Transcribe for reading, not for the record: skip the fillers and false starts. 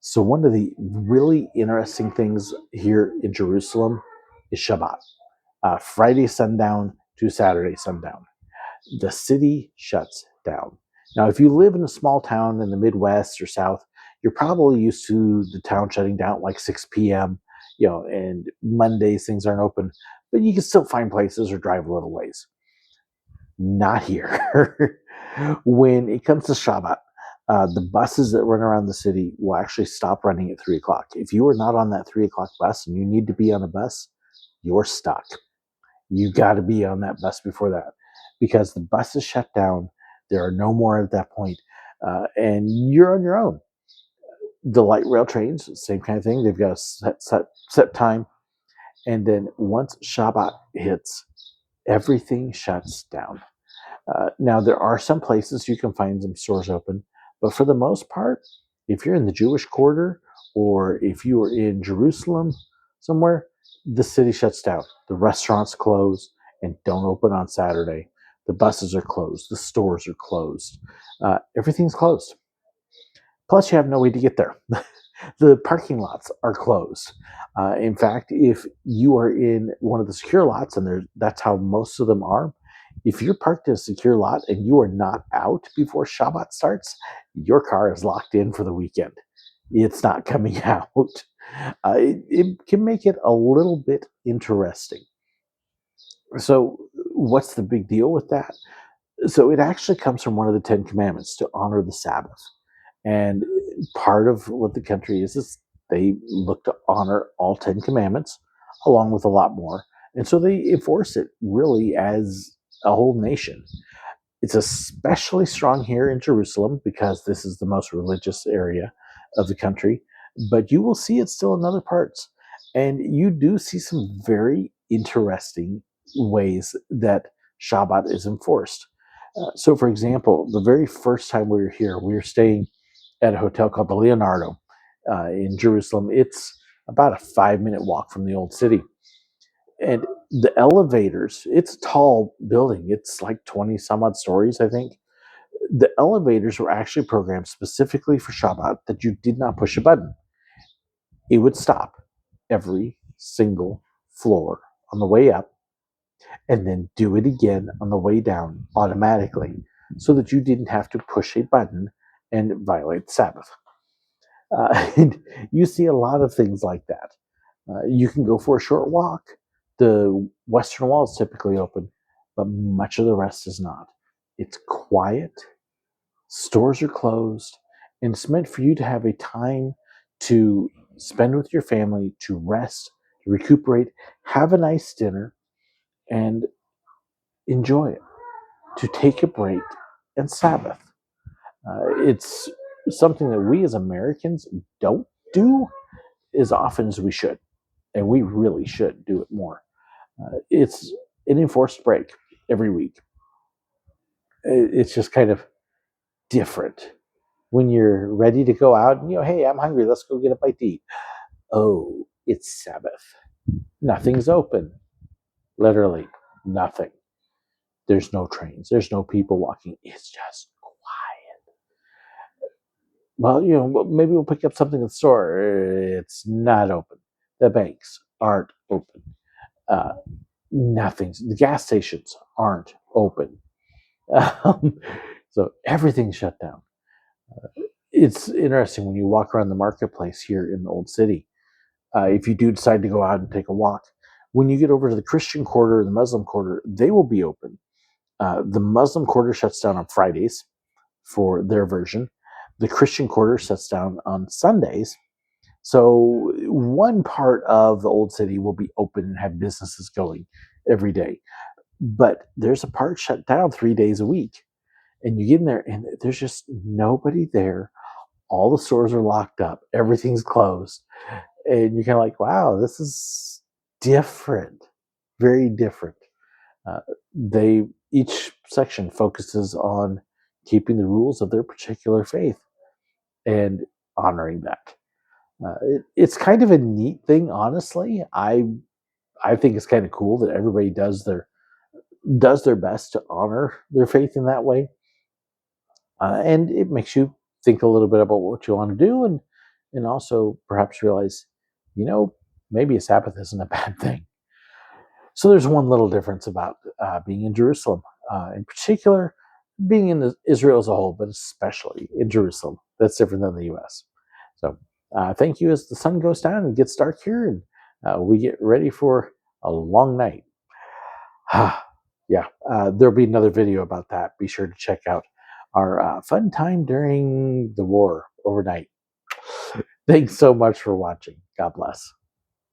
So one of the really interesting things here in Jerusalem is Shabbat, Friday sundown to Saturday sundown. The city shuts down. Now, if you live in a small town in the Midwest or South, you're probably used to the town shutting down at like 6 p.m., and Mondays things aren't open, but you can still find places or drive a little ways. Not here. When it comes to Shabbat, the buses that run around the city will actually stop running at 3 o'clock. If you are not on that 3 o'clock bus and you need to be on a bus, you're stuck. You got to be on that bus before that because the bus is shut down. There are no more at that point, and you're on your own. The light rail trains, same kind of thing. They've got a set time, and then once Shabbat hits, everything shuts down. Now, there are some places you can find some stores open, but for the most part, if you're in the Jewish quarter or if you are in Jerusalem somewhere, the city shuts down. The restaurants close and don't open on Saturday. The buses are closed. The stores are closed. Everything's closed. Plus, you have no way to get there. The parking lots are closed. In fact, if you are in one of the secure lots, and that's how most of them are, if you're parked in a secure lot and you are not out before Shabbat starts, your car is locked in for the weekend. It's not coming out. It can make it a little bit interesting. So, what's the big deal with that? So, it actually comes from one of the Ten Commandments to honor the Sabbath. And part of what the country is they look to honor all 10 commandments along with a lot more. And so they enforce it really as a whole nation. It's especially strong here in Jerusalem because this is the most religious area of the country, but you will see it still in other parts. And you do see some very interesting ways that Shabbat is enforced. So, for example, the very first time we were here, we were staying at a hotel called the Leonardo in Jerusalem. It's about a 5-minute walk from the old city. And the elevators, it's a tall building. It's like 20 some odd stories, I think. The elevators were actually programmed specifically for Shabbat that you did not push a button. It would stop every single floor on the way up and then do it again on the way down automatically so that you didn't have to push a button and violate the Sabbath. And you see a lot of things like that. You can go for a short walk. The western wall is typically open, but much of the rest is not. It's quiet, stores are closed, and it's meant for you to have a time to spend with your family, to rest, to recuperate, have a nice dinner, and enjoy it, to take a break and Sabbath. It's something that we as Americans don't do as often as we should, and we really should do it more. It's an enforced break every week. It's just kind of different when you're ready to go out and, hey, I'm hungry. Let's go get a bite to eat. Oh, it's Sabbath. Nothing's open. Literally nothing. There's no trains. There's no people walking. It's just quiet. Well, maybe we'll pick up something at the store. It's not open. The banks aren't open. Nothing. The gas stations aren't open. So everything's shut down. It's interesting when you walk around the marketplace here in the old city. If you do decide to go out and take a walk, when you get over to the Christian quarter, the Muslim quarter, they will be open. The Muslim quarter shuts down on Fridays for their version. The Christian quarter shuts down on Sundays. So one part of the old city will be open and have businesses going every day. But there's a part shut down 3 days a week. And you get in there and there's just nobody there. All the stores are locked up. Everything's closed. And you're kind of like, wow, this is different. Very different. Each section focuses on keeping the rules of their particular faith and honoring that. It's kind of a neat thing, honestly. I think it's kind of cool that everybody does their best to honor their faith in that way. And it makes you think a little bit about what you want to do and and also perhaps realize, maybe a Sabbath isn't a bad thing. So there's one little difference about being in Jerusalem, in particular, being in Israel as a whole, but especially in Jerusalem. That's different than the U.S. So thank you as the sun goes down and gets dark here, and we get ready for a long night. Yeah, there'll be another video about that. Be sure to check out our fun time during the war overnight. Thanks so much for watching. God bless.